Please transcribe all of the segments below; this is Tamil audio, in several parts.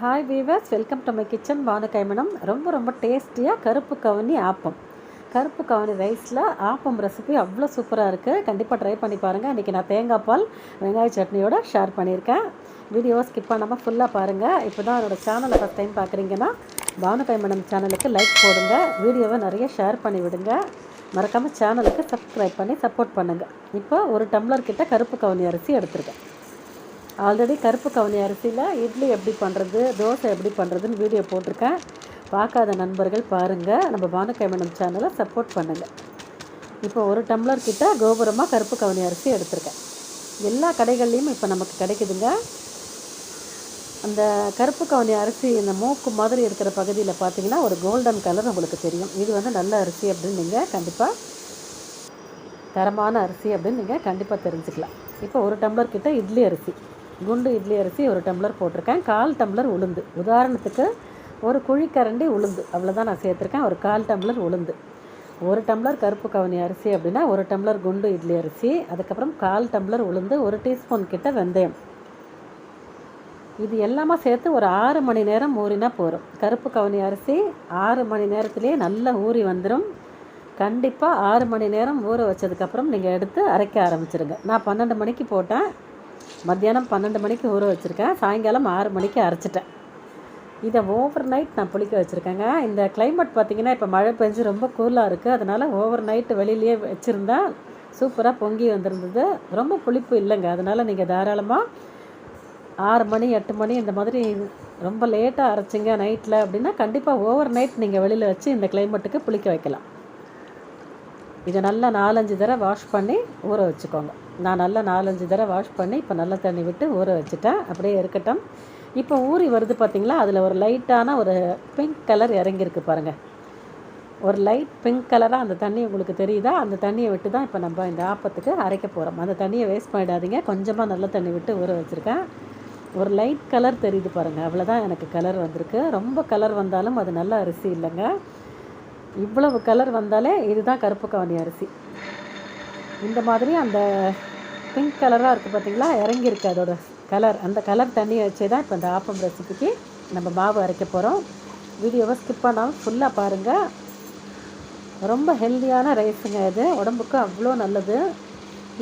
Hi viewers, welcome to my kitchen. Banu கைமணம். ரொம்ப டேஸ்டியாக கருப்பு கவுனி ஆப்பம், கருப்பு கவுனி ரைஸில் ஆப்பம் ரெசிபி அவ்வளோ சூப்பராக இருக்குது. கண்டிப்பாக ட்ரை பண்ணி பாருங்கள். இன்றைக்கி நான் தேங்காய் பால் வெங்காய சட்னியோட ஷேர் பண்ணியிருக்கேன். வீடியோ ஸ்கிப் பண்ணாமல் ஃபுல்லாக பாருங்கள். இப்போ தான் என்னோடய சேனலை ஃபஸ்ட் டைம் பார்க்குறீங்கன்னா பானு கைமணம் சேனலுக்கு லைக் போடுங்க, வீடியோவை நிறைய ஷேர் பண்ணி விடுங்க, மறக்காமல் சேனலுக்கு சப்ஸ்கிரைப் பண்ணி சப்போர்ட் பண்ணுங்கள். இப்போ ஒரு டம்ளர் கிட்ட கருப்பு கவுனி அரிசி எடுத்துருக்கேன். ஆல்ரெடி கருப்பு கவுனி அரிசியில் இட்லி எப்படி பண்ணுறது, தோசை எப்படி பண்ணுறதுன்னு வீடியோ போட்டிருக்கேன். பார்க்காத நண்பர்கள் பாருங்கள். நம்ம பானு கைமணம் சேனலை சப்போர்ட் பண்ணுங்கள். இப்போ ஒரு டம்ளர் கிட்ட கோபுரமாக கருப்பு கவுனி அரிசி எடுத்திருக்கேன். எல்லா கடைகள்லேயும் இப்போ நமக்கு கிடைக்குதுங்க. அந்த கருப்பு கவுனி அரிசி இந்த மூக்கு மாதிரி இருக்கிற பகுதியில் பார்த்தீங்கன்னா ஒரு கோல்டன் கலர் உங்களுக்கு தெரியும். இது வந்து நல்ல அரிசி அப்படின்னு நீங்கள் கண்டிப்பாக, தரமான அரிசி அப்படின்னு நீங்கள் கண்டிப்பாக தெரிஞ்சுக்கலாம். இப்போ ஒரு டம்ளர் கிட்ட இட்லி அரிசி, குண்டு இட்லி அரிசி ஒரு டம்ளர் போட்டிருக்கேன். 1/4 டம்ளர் உளுந்து, உதாரணத்துக்கு ஒரு குழிக்கரண்டி உளுந்து அவ்வளோதான் நான் சேர்த்துருக்கேன். ஒரு 1/4 டம்ளர் உளுந்து. ஒரு டம்ளர் கருப்பு கவுனி அரிசி அப்படின்னா ஒரு டம்ளர் குண்டு இட்லி அரிசி, அதுக்கப்புறம் 1/4 டம்ளர் உளுந்து, ஒரு டீஸ்பூன் கிட்ட வெந்தயம். இது எல்லாமே சேர்த்து ஒரு 6 மணி நேரம் ஊறினா போகிறோம். கருப்பு கவுனி அரிசி 6 மணி நேரத்துலேயே நல்லா ஊறி வந்துடும். கண்டிப்பாக 6 மணி நேரம் ஊற வச்சதுக்கப்புறம் நீங்கள் எடுத்து அரைக்க ஆரம்பிச்சிருங்க. நான் 12 மணிக்கு போட்டேன், மத்தியானம் 12 மணிக்கு ஊற வச்சுருக்கேன், சாயங்காலம் 6 மணிக்கு அரைச்சிட்டேன். இதை ஓவர் நைட் நான் புளிக்க வச்சுருக்கேங்க. இந்த கிளைமேட் பார்த்திங்கன்னா இப்போ மழை பெஞ்சு ரொம்ப கூலாக இருக்குது, அதனால் ஓவர் நைட்டு வெளியிலேயே வச்சுருந்தா சூப்பராக பொங்கி வந்திருந்தது. ரொம்ப புளிப்பு இல்லைங்க. அதனால் நீங்கள் தாராளமாக 6 மணி 8 மணி இந்த மாதிரி ரொம்ப லேட்டாக அரைச்சிங்க நைட்டில் அப்படின்னா கண்டிப்பாக ஓவர் நைட் நீங்கள் வெளியில் வச்சு இந்த கிளைமேட்டுக்கு புளிக்க வைக்கலாம். இதை நல்லா 4-5 தடவை வாஷ் பண்ணி ஊற வச்சுக்கோங்க. நான் நல்லா 4-5 தடவை வாஷ் பண்ணி இப்போ நல்ல தண்ணி விட்டு ஊற வச்சுட்டேன். அப்படியே இருக்கட்டும். இப்போ ஊறி வருது பார்த்திங்களா, அதில் ஒரு லைட்டான ஒரு பிங்க் கலர் இறங்கியிருக்கு பாருங்கள். ஒரு லைட் பிங்க் கலராக அந்த தண்ணி உங்களுக்கு தெரியுதா? அந்த தண்ணியை விட்டு தான் இப்போ நம்ம இந்த ஆப்பத்துக்கு அரைக்க போகிறோம். அந்த தண்ணியை வேஸ்ட் பண்ணிடாதீங்க. கொஞ்சமாக நல்ல தண்ணி விட்டு ஊற வச்சுருக்கேன். ஒரு லைட் கலர் தெரியுது பாருங்கள், அவ்வளோதான் எனக்கு கலர் வந்திருக்கு. ரொம்ப கலர் வந்தாலும் அது நல்ல அரிசி இல்லைங்க. இவ்வளவு கலர் வந்தாலே இதுதான் கருப்பு கவுனி அரிசி. இந்த மாதிரி அந்த பிங்க் கலராக இருக்குது பார்த்திங்களா, இறங்கியிருக்கு அதோட கலர். அந்த கலர் தண்ணியை வச்சே தான் இப்போ இந்த ஆப்பம் ரெசிபிக்கு நம்ம மாவு அரைக்க போகிறோம். வீடியோவை ஸ்கிப் பண்ணாமல் ஃபுல்லாக பாருங்கள். ரொம்ப ஹெல்தியான ரைஸுங்க இது, உடம்புக்கு அவ்வளோ நல்லது.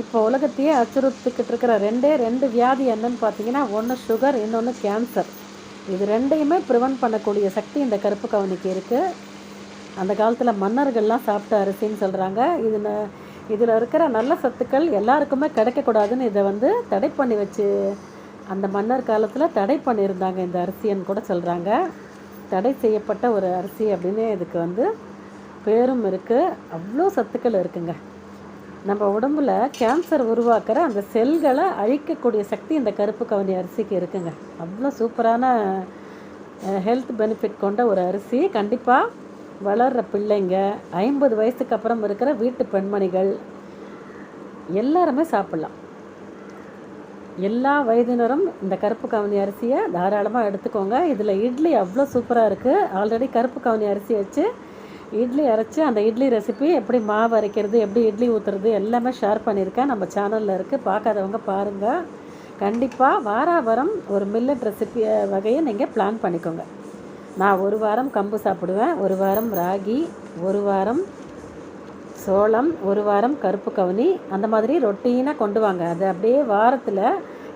இப்போ உலகத்தையே அச்சுறுத்திக்கிட்டு இருக்கிற 2 வியாதி என்னன்னு பார்த்தீங்கன்னா, ஒன்று சுகர், இன்னொன்று கேன்சர். இது 2யுமே ப்ரிவென்ட் பண்ணக்கூடிய சக்தி இந்த கருப்பு கவுனிக்கு இருக்குது. அந்த காலத்தில் மன்னர்கள்லாம் சாப்பிட்ட அரிசின்னு சொல்கிறாங்க. இதில் இருக்கிற நல்ல சத்துக்கள் எல்லாருக்குமே கிடைக்கக்கூடாதுன்னு இதை வந்து தடை பண்ணி வச்சு அந்த மன்னர் காலத்தில் தடை பண்ணியிருந்தாங்க இந்த அரிசின்னு கூட சொல்கிறாங்க. தடை செய்யப்பட்ட ஒரு அரிசி அப்படின்னு இதுக்கு வந்து பேரும் இருக்குது. அவ்வளோ சத்துக்கள் இருக்குங்க. நம்ம உடம்புல கேன்சர் உருவாக்குற அந்த செல்களை அழிக்கக்கூடிய சக்தி இந்த கருப்பு கவுனி அரிசிக்கு இருக்குங்க. அவ்வளோ சூப்பரான ஹெல்த் பெனிஃபிட் கொண்ட ஒரு அரிசி. கண்டிப்பாக வளர்கிற பிள்ளைங்க, 50 வயசுக்கு அப்புறம் இருக்கிற வீட்டு பெண்மணிகள் எல்லாருமே சாப்பிட்லாம். எல்லா வயதினரும் இந்த கருப்பு கவுனி அரிசியை தாராளமாக எடுத்துக்கோங்க. இதில் இட்லி அவ்வளோ சூப்பராக இருக்குது. ஆல்ரெடி கருப்பு கவுனி அரிசி வச்சு இட்லி அரைச்சி அந்த இட்லி ரெசிபி, எப்படி மாவு அரைக்கிறது, எப்படி இட்லி ஊற்றுறது எல்லாமே ஷேர் பண்ணியிருக்கேன். நம்ம சேனலில் இருக்குது, பார்க்காதவங்க பாருங்கள். கண்டிப்பாக வாரம் ஒரு மில்லட் ரெசிபி வகையை நீங்கள் பிளான் பண்ணிக்கோங்க. நான் ஒரு வாரம் கம்பு சாப்பிடுவேன், ஒரு வாரம் ராகி, ஒரு வாரம் சோளம், ஒரு வாரம் கருப்பு கவுனி, அந்த மாதிரி ரொட்டீனாக கொண்டு வாங்க. அது அப்படியே வாரத்தில்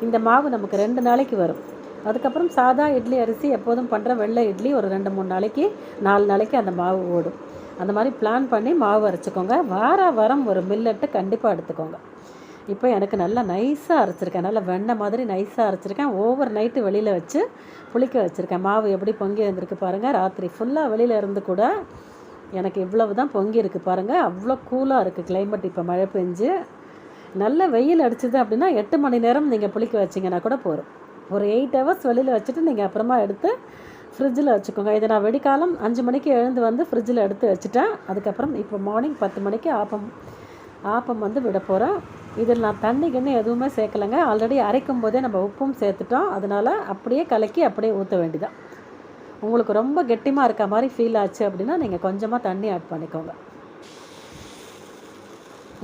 இந்த மாவு நமக்கு 2 நாளைக்கு வரும். அதுக்கப்புறம் சாதா இட்லி அரிசி எப்போதும் பண்ணுற வெள்ளை இட்லி ஒரு 2-3 நாளைக்கு, 4 நாளைக்கு அந்த மாவு ஓடும். அந்த மாதிரி பிளான் பண்ணி மாவு அரைச்சிக்கோங்க. வாரம் ஒரு மில்லட்டு கண்டிப்பாக எடுத்துக்கோங்க. இப்போ எனக்கு நல்லா நைஸாக அரைச்சிருக்கேன், நல்லா வெண்ணெய் மாதிரி நைஸாக அரைச்சிருக்கேன். ஓவர் நைட்டு வெளியில் வச்சு புளிக்க வச்சுருக்கேன். மாவு எப்படி பொங்கி வந்திருக்கு பாருங்கள். ராத்திரி ஃபுல்லாக வெளியில் இருந்து கூட எனக்கு இவ்வளவு தான் பொங்கி இருக்குது பாருங்கள். அவ்வளோ கூலாக இருக்குது கிளைமேட். இப்போ மழை பெஞ்சு நல்ல வெயில் அடிச்சுது அப்படின்னா 8 மணி நேரம் நீங்கள் புளிக்க வச்சிங்கன்னா கூட போதும். ஒரு 8 ஹவர்ஸ் வெளியில் வச்சுட்டு நீங்கள் அப்புறமா எடுத்து ஃப்ரிட்ஜில் வச்சுக்கோங்க. இதை நான் வெடிக்காலம் 5 மணிக்கு எழுந்து வந்து ஃப்ரிட்ஜில் எடுத்து வச்சுட்டேன். அதுக்கப்புறம் இப்போ மார்னிங் 10 மணிக்கு ஆப்பம் வந்து விட போகிறேன். இதில் நான் தண்ணி எதுவுமே சேர்க்கலைங்க. ஆல்ரெடி அரைக்கும் போதே நம்ம உப்பும் சேர்த்துட்டோம். அதனால் அப்படியே கலக்கி அப்படியே ஊற்ற வேண்டியதான். உங்களுக்கு ரொம்ப கெட்டிமாக இருக்க மாதிரி ஃபீல் ஆச்சு அப்படின்னா நீங்கள் கொஞ்சமாக தண்ணி ஆட் பண்ணிக்கோங்க.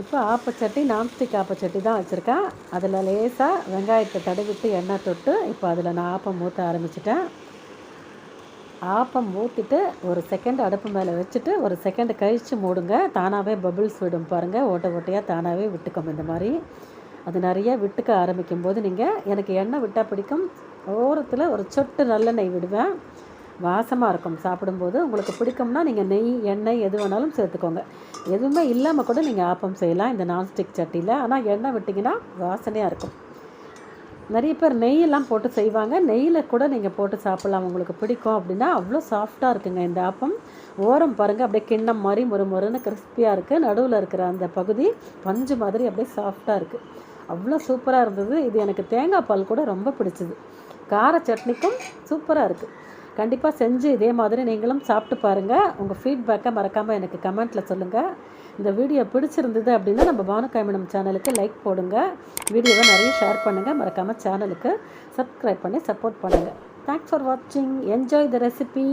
இப்போ ஆப்பச்சட்டி, நான்ஸ்டிக் ஆப்பச்சட்டி தான் வச்சுருக்கேன். அதில் லேசாக வெங்காயத்தை தடவிட்டு எண்ணெய் தொட்டு இப்போ அதில் நான் ஆப்பம் ஊற்ற ஆரம்பிச்சிட்டேன். ஆப்பம் ஊற்றிட்டு ஒரு செகண்ட் அடுப்பு மேலே வச்சுட்டு ஒரு செகண்ட் கழித்து மூடுங்க. தானாகவே பபிள்ஸ் விடும் பாருங்கள், ஓட்டை ஓட்டையாக தானாகவே விட்டுக்கும். இந்த மாதிரி அது நிறைய விட்டுக்க ஆரம்பிக்கும் போது நீங்கள், எனக்கு எண்ணெய் விட்டால் பிடிக்கும், ஓரத்தில் ஒரு சொட்டு நல்லெண்ணெய் விடுவேன். வாசமாக இருக்கும் சாப்பிடும்போது. உங்களுக்கு பிடிக்கும்னா நீங்கள் நெய், எண்ணெய் எது வேணாலும் சேர்த்துக்கோங்க. எதுவுமே இல்லாமல் கூட நீங்கள் ஆப்பம் செய்யலாம் இந்த நான்ஸ்டிக் சட்டியில். ஆனால் எண்ணெய் விட்டிங்கன்னா வாசனையாக இருக்கும். நிறைய பேர் நெய்யெல்லாம் போட்டு செய்வாங்க. நெய்யில் கூட நீங்கள் போட்டு சாப்பிட்லாம், உங்களுக்கு பிடிக்கும் அப்படின்னா. அவ்வளோ சாஃப்டாக இருக்குங்க இந்த ஆப்பம். ஓரம் பாருங்கள், அப்படியே கிண்ணம் மாதிரி மொறுன்னு கிறிஸ்பியாக இருக்குது. நடுவில் இருக்கிற அந்த பகுதி பஞ்சு மாதிரி அப்படியே சாஃப்டாக இருக்குது. அவ்வளோ சூப்பராக இருந்தது. இது எனக்கு தேங்காய் பால் கூட ரொம்ப பிடிச்சிது. கார சட்னிக்கும் சூப்பராக இருக்குது. கண்டிப்பாக செஞ்சு இதே மாதிரி நீங்களும் சாப்பிட்டு பாருங்கள். உங்கள் ஃபீட்பேக்கை மறக்காமல் எனக்கு கமெண்ட்டில் சொல்லுங்கள். இந்த வீடியோ பிடிச்சிருந்தது அப்படின்னா நம்ம பானுகைமணம் சேனலுக்கு லைக் போடுங்க. வீடியோவை நிறைய ஷேர் பண்ணுங்கள். மறக்காமல் சேனலுக்கு சப்ஸ்கிரைப் பண்ணி சப்போர்ட் பண்ணுங்கள். தேங்க்ஸ் ஃபார் வாட்சிங். Enjoy the recipe.